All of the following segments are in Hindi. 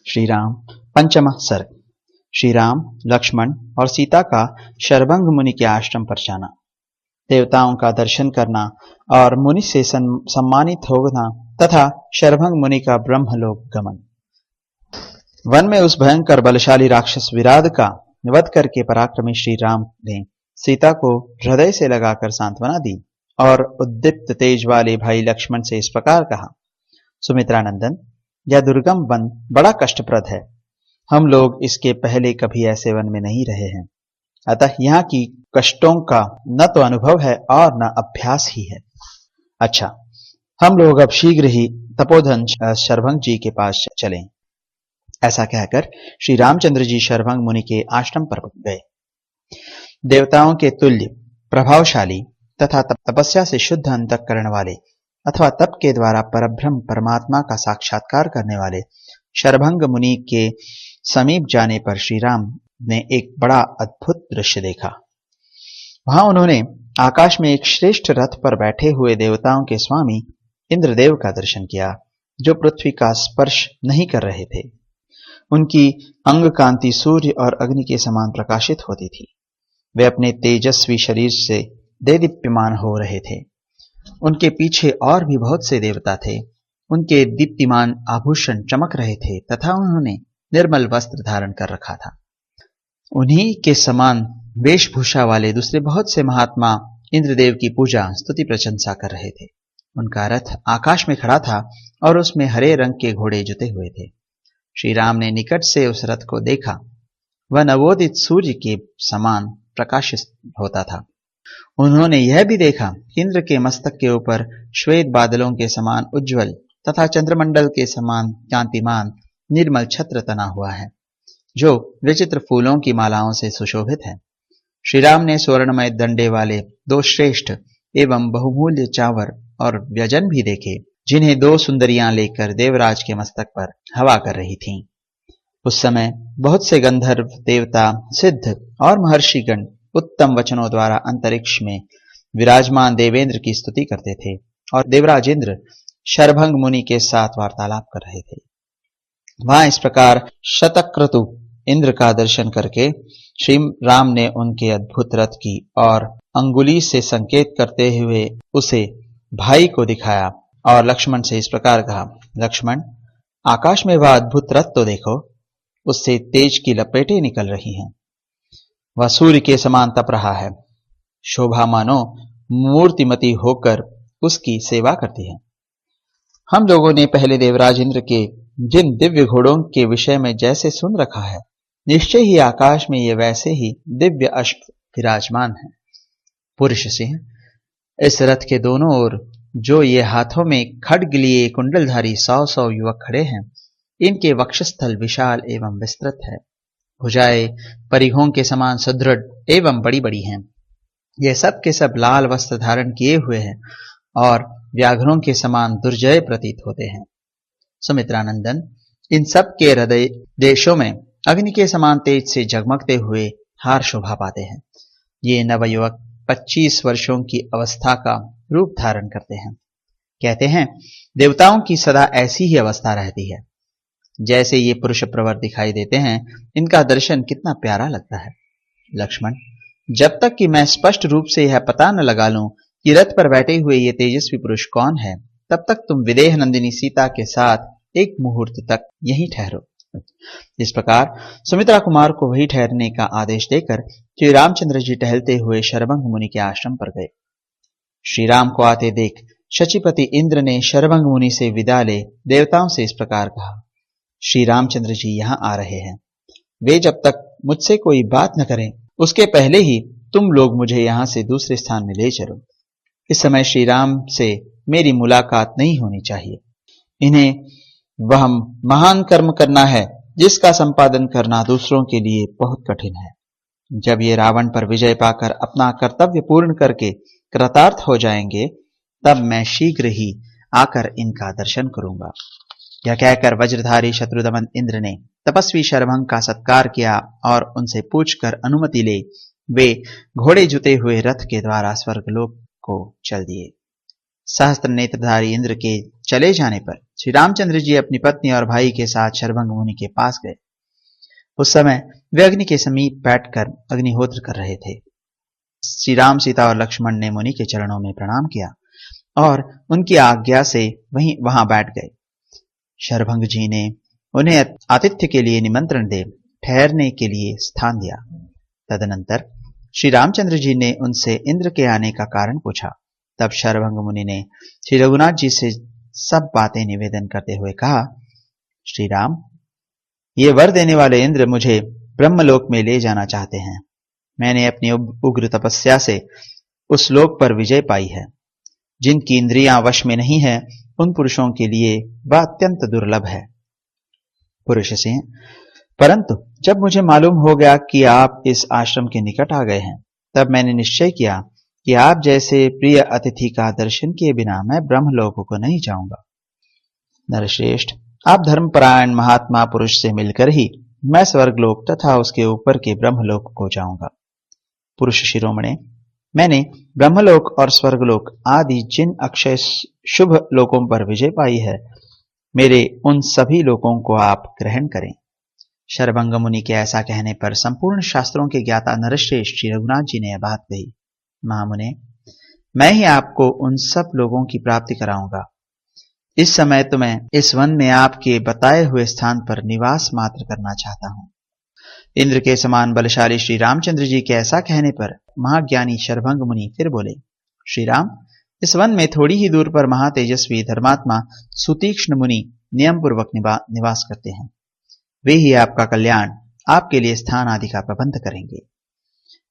श्री राम पंचम सर्ग। श्री राम, लक्ष्मण और सीता का शरभंग मुनि के आश्रम पर जाना, देवताओं का दर्शन करना और मुनि से सम्मानित होना तथा शरभंग मुनि का ब्रह्मलोक गमन। वन में उस भयंकर बलशाली राक्षस विराध का वध करके पराक्रमी श्री राम ने सीता को हृदय से लगाकर सांत्वना दी और उद्दीप्त तेज वाले भाई लक्ष्मण से इस प्रकार कहा, सुमित्रानंदन, यह दुर्गम वन बड़ा कष्टप्रद है। हम लोग इसके पहले कभी ऐसे वन में नहीं रहे हैं, अतः यहाँ की कष्टों का न तो अनुभव है और न अभ्यास ही है। अच्छा, हम लोग अब शीघ्र ही तपोधन शरभंग जी के पास चलें। ऐसा कहकर श्री रामचंद्र जी शरभंग मुनि के आश्रम पर गए। देवताओं के तुल्य प्रभावशाली तथा तपस्या से शुद्ध अंतःकरण वाले अथवा तप के द्वारा परब्रह्म परमात्मा का साक्षात्कार करने वाले शरभंग मुनि के समीप जाने पर श्री राम ने एक बड़ा अद्भुत दृश्य देखा। वहां उन्होंने आकाश में एक श्रेष्ठ रथ पर बैठे हुए देवताओं के स्वामी इंद्रदेव का दर्शन किया, जो पृथ्वी का स्पर्श नहीं कर रहे थे। उनकी अंग कांति सूर्य और अग्नि के समान प्रकाशित होती थी। वे अपने तेजस्वी शरीर से देदीप्यमान हो रहे थे। उनके पीछे और भी बहुत से देवता थे। उनके दीप्तिमान आभूषण चमक रहे थे तथा उन्होंने निर्मल वस्त्र धारण कर रखा था। उन्हीं के समान वेशभूषा वाले दूसरे बहुत से महात्मा इंद्रदेव की पूजा स्तुति प्रशंसा कर रहे थे। उनका रथ आकाश में खड़ा था और उसमें हरे रंग के घोड़े जुते हुए थे। श्री राम ने निकट से उस रथ को देखा। वह नवोदित सूर्य के समान प्रकाशित होता था। उन्होंने यह भी देखा कि इंद्र के मस्तक के ऊपर श्वेत बादलों के समान उज्जवल तथा चंद्रमंडल के समान कांतिमान निर्मल छत्र तना हुआ है, जो विचित्र फूलों की मालाओं से सुशोभित है। श्री राम ने स्वर्णमय दंडे वाले दो श्रेष्ठ एवं बहुमूल्य चावर और व्यजन भी देखे, जिन्हें दो सुंदरियां लेकर देवराज के मस्तक पर हवा कर रही थीं। उस समय बहुत से गंधर्व, देवता, सिद्ध और महर्षिगण उत्तम वचनों द्वारा अंतरिक्ष में विराजमान देवेंद्र की स्तुति करते थे और देवराज इंद्र शरभंग मुनि के साथ वार्तालाप कर रहे थे। वहां इस प्रकार शतक्रतु इंद्र का दर्शन करके श्री राम ने उनके अद्भुत रथ की और अंगुली से संकेत करते हुए उसे भाई को दिखाया और लक्ष्मण से इस प्रकार कहा, लक्ष्मण, आकाश में वह अद्भुत रथ तो देखो, उससे तेज की लपेटें निकल रही हैं। वह सूर्य के समान तप रहा है। शोभा मानो मूर्तिमती होकर उसकी सेवा करती है। हम लोगों ने पहले देवराज इंद्र के जिन दिव्य घोड़ों के विषय में जैसे सुन रखा है, निश्चय ही आकाश में ये वैसे ही दिव्य अश्व विराजमान है। पुरुष सिंह, इस रथ के दोनों ओर जो ये हाथों में खड्ग लिए कुंडलधारी 100 युवक खड़े हैं, इनके वक्षस्थल विशाल एवं विस्तृत है। भुजाएं परिघों के समान सुदृढ़ एवं बड़ी बड़ी हैं। ये सब के सब लाल वस्त्र धारण किए हुए हैं और व्याघ्रों के समान दुर्जय प्रतीत होते हैं। सुमित्रानंदन, इन सब के हृदय देशों में अग्नि के समान तेज से जगमगते हुए हार शोभा पाते हैं। ये नवयुवक 25 वर्षों की अवस्था का रूप धारण करते हैं। कहते हैं, देवताओं की सदा ऐसी ही अवस्था रहती है। जैसे ये पुरुष प्रवर दिखाई देते हैं, इनका दर्शन कितना प्यारा लगता है। लक्ष्मण, जब तक कि मैं स्पष्ट रूप से यह पता न लगा लूं कि रथ पर बैठे हुए ये तेजस्वी पुरुष कौन है, तब तक तुम विदेह नंदिनी सीता के साथ एक मुहूर्त तक यहीं ठहरो। इस प्रकार सुमित्रा कुमार को वहीं ठहरने का आदेश देकर श्री रामचंद्र जी टहलते हुए शरभंग मुनि के आश्रम पर गए। श्री राम को आते देख शचीपति इंद्र ने शरभंग मुनि से विदा ले देवताओं से इस प्रकार कहा, श्री रामचंद्र जी यहाँ आ रहे हैं। वे जब तक मुझसे कोई बात न करें, उसके पहले ही तुम लोग मुझे यहाँ से दूसरे स्थान में ले चलो। इस समय श्री राम से मेरी मुलाकात नहीं होनी चाहिए। इन्हें वह महान कर्म करना है जिसका संपादन करना दूसरों के लिए बहुत कठिन है। जब ये रावण पर विजय पाकर अपना कर्तव्य पूर्ण करके कृतार्थ हो जाएंगे, तब मैं शीघ्र ही आकर इनका दर्शन करूंगा। यह कहकर वज्रधारी शत्रुदमन इंद्र ने तपस्वी शरभंग का सत्कार किया और उनसे पूछकर अनुमति ले वे घोड़े जुते हुए रथ के द्वारा स्वर्गलोक को चल दिए। सहस्त्र नेत्रधारी इंद्र के चले जाने पर श्री रामचंद्र जी अपनी पत्नी और भाई के साथ शरभंग मुनि के पास गए। उस समय वे अग्नि के समीप बैठकर अग्निहोत्र कर रहे थे। श्री राम, सीता और लक्ष्मण ने मुनि के चरणों में प्रणाम किया और उनकी आज्ञा से वहां बैठ गए। शरभंग जी ने उन्हें आतिथ्य के लिए निमंत्रण दे ठहरने के लिए स्थान दिया। तदनंतर श्री रामचंद्र जी ने उनसे इंद्र के आने का कारण पूछा। तब शरभंग मुनि ने श्री रघुनाथ जी से सब बातें निवेदन करते हुए कहा, श्री राम, ये वर देने वाले इंद्र मुझे ब्रह्मलोक में ले जाना चाहते हैं। मैंने अपनी उग्र तपस्या से उस लोक पर विजय पाई है। जिनकी इंद्रियां वश में नहीं है, उन पुरुषों के लिए वह अत्यंत दुर्लभ है। पुरुष सिंह, परंतु जब मुझे मालूम हो गया कि आप इस आश्रम के निकट आ गए हैं, तब मैंने निश्चय किया कि आप जैसे प्रिय अतिथि का दर्शन किए बिना मैं ब्रह्मलोक को नहीं जाऊंगा। नरश्रेष्ठ, आप धर्मपरायण महात्मा पुरुष से मिलकर ही मैं स्वर्गलोक तथा उसके ऊपर के ब्रह्मलोक को जाऊंगा। पुरुष शिरोमणे, मैंने ब्रह्मलोक और स्वर्गलोक आदि जिन अक्षय शुभ लोकों पर विजय पाई है, मेरे उन सभी लोकों को आप ग्रहण करें। शरभंग मुनि के ऐसा कहने पर संपूर्ण शास्त्रों के ज्ञाता नरश्रेष्ठ श्री रघुनाथ जी ने यह बात कही, महामुने, मैं ही आपको उन सब लोगों की प्राप्ति कराऊंगा। इस समय तो मैं इस वन में आपके बताए हुए स्थान पर निवास मात्र करना चाहता हूं। इंद्र के समान बलशाली श्री रामचंद्र जी के ऐसा कहने पर महाज्ञानी शरभंग मुनि फिर बोले, श्री राम, इस वन में थोड़ी ही दूर पर महातेजस्वी धर्मात्मा सुतीक्ष्ण मुनि नियम पूर्वक निवास करते हैं। वे ही आपका कल्याण, आपके लिए स्थान आदि का प्रबंध करेंगे।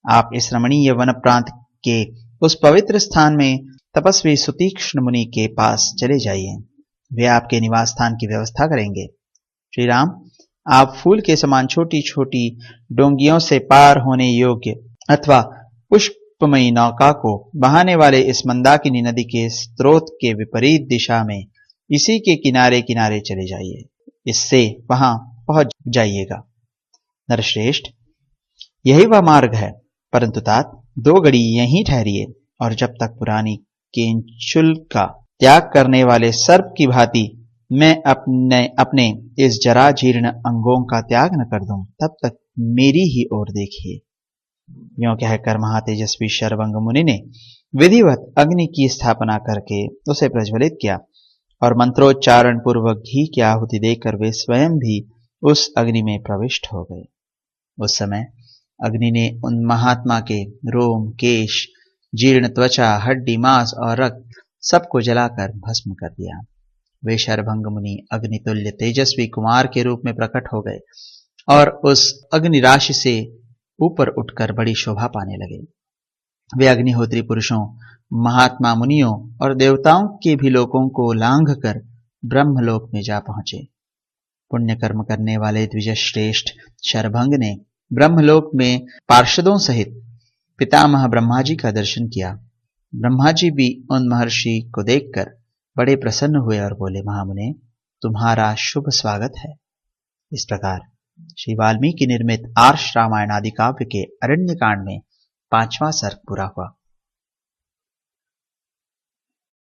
आप इस रमणीय वन प्रांत के उस पवित्र स्थान में तपस्वी सुतीक्ष्ण मुनि के पास चले जाइए। वे आपके निवास स्थान की व्यवस्था करेंगे। श्री राम, आप फूल के समान छोटी छोटी डोंगियों से पार होने योग्य अथवा पुष्पमयी नौका को बहाने वाले इस मंदाकिनी नदी के स्रोत के विपरीत दिशा में इसी के किनारे किनारे चले जाइए। इससे वहां पहुंच जाइएगा। नरश्रेष्ठ, यही वह मार्ग है, परंतु तात 2 घड़ी यहीं ठहरिए और जब तक पुरानी केंचुल का त्याग करने वाले सर्प की भांति मैं अपने इस जरा जीर्ण अंगों का त्याग न कर दूं, तब तक मेरी ही ओर देखिए। यों कहकर महातेजस्वी शरभंग मुनि ने विधिवत अग्नि की स्थापना करके उसे प्रज्वलित किया और मंत्रोच्चारण पूर्वक घी की आहुति देकर वे स्वयं भी उस अग्नि में प्रविष्ट हो गए। उस समय अग्नि ने उन महात्मा के रोम, केश, जीर्ण त्वचा, हड्डी, मांस और रक्त सबको जलाकर भस्म कर दिया। वे शरभंग मुनि अग्नितुल्य तेजस्वी कुमार के रूप में प्रकट हो गए और उस अग्नि राशि से ऊपर उठकर बड़ी शोभा पाने लगे। वे अग्निहोत्री पुरुषों, महात्मा मुनियों और देवताओं के भी लोकों को लांघ कर ब्रह्मलोक में जा पहुंचे। पुण्य कर्म करने वाले द्विजश्रेष्ठ शरभंग ने ब्रह्मलोक में पार्षदों सहित पितामह ब्रह्मा जी का दर्शन किया। ब्रह्मा जी भी उन महर्षि को देखकर बड़े प्रसन्न हुए और बोले, महामुने, तुम्हारा शुभ स्वागत है। इस प्रकार श्री वाल्मीकि निर्मित आर्ष रामायण आदि काव्य के अरण्य कांड में 5वां सर्ग पूरा हुआ।